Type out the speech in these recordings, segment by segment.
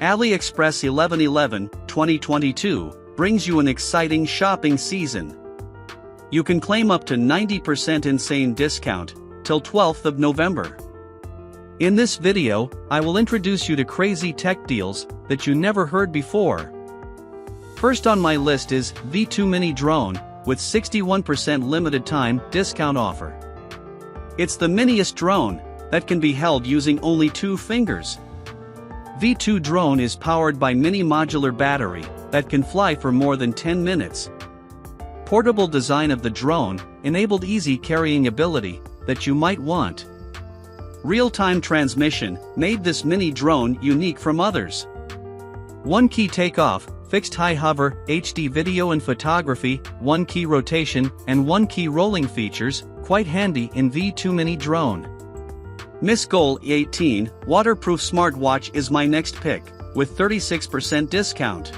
Aliexpress 11/11/2022 brings you an exciting shopping season. You can claim up to 90% insane discount till 12th of November. In this video, I will introduce you to crazy tech deals that you never heard before. First on my list is V2 Mini Drone with 61% limited time discount offer. It's the miniest drone that can be held using only 2 fingers. V2 drone is powered by mini modular battery that can fly for more than 10 minutes. Portable design of the drone enabled easy carrying ability that you might want. Real-time transmission made this mini drone unique from others. 1 key takeoff, fixed high hover, HD video and photography, 1 key rotation, and 1 key rolling features, quite handy in V2 Mini Drone. Miss Goal 18 Waterproof Smartwatch is my next pick, with 36% discount.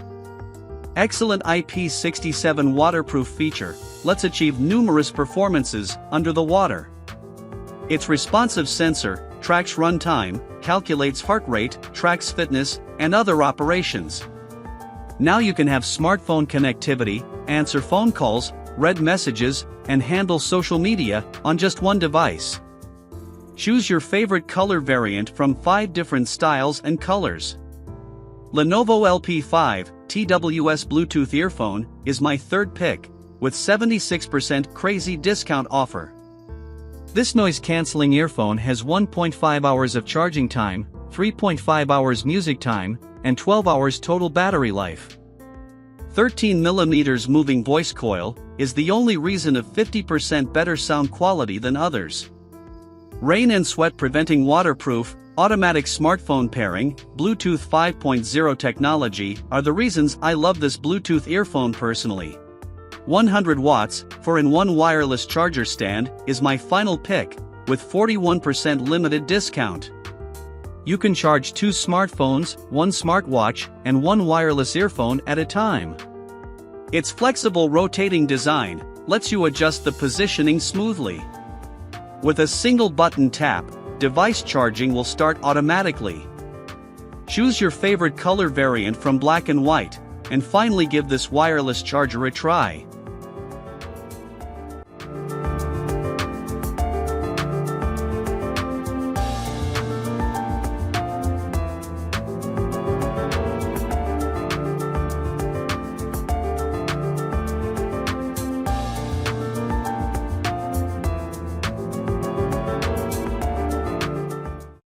Excellent IP67 waterproof feature lets achieve numerous performances under the water. Its responsive sensor tracks run time, calculates heart rate, tracks fitness, and other operations. Now you can have smartphone connectivity, answer phone calls, read messages, and handle social media on just one device. Choose your favorite color variant from 5 different styles and colors. Lenovo LP5 TWS Bluetooth earphone is my third pick, with 76% crazy discount offer. This noise-canceling earphone has 1.5 hours of charging time, 3.5 hours music time, and 12 hours total battery life. 13mm moving voice coil is the only reason of 50% better sound quality than others. Rain and sweat preventing waterproof, automatic smartphone pairing, Bluetooth 5.0 technology are the reasons I love this Bluetooth earphone personally. 100 watts, 4-in-1 wireless charger stand is my final pick, with 41% limited discount. You can charge 2 smartphones, 1 smartwatch, and 1 wireless earphone at a time. Its flexible rotating design lets you adjust the positioning smoothly. With a single button tap, device charging will start automatically. Choose your favorite color variant from black and white, and finally give this wireless charger a try.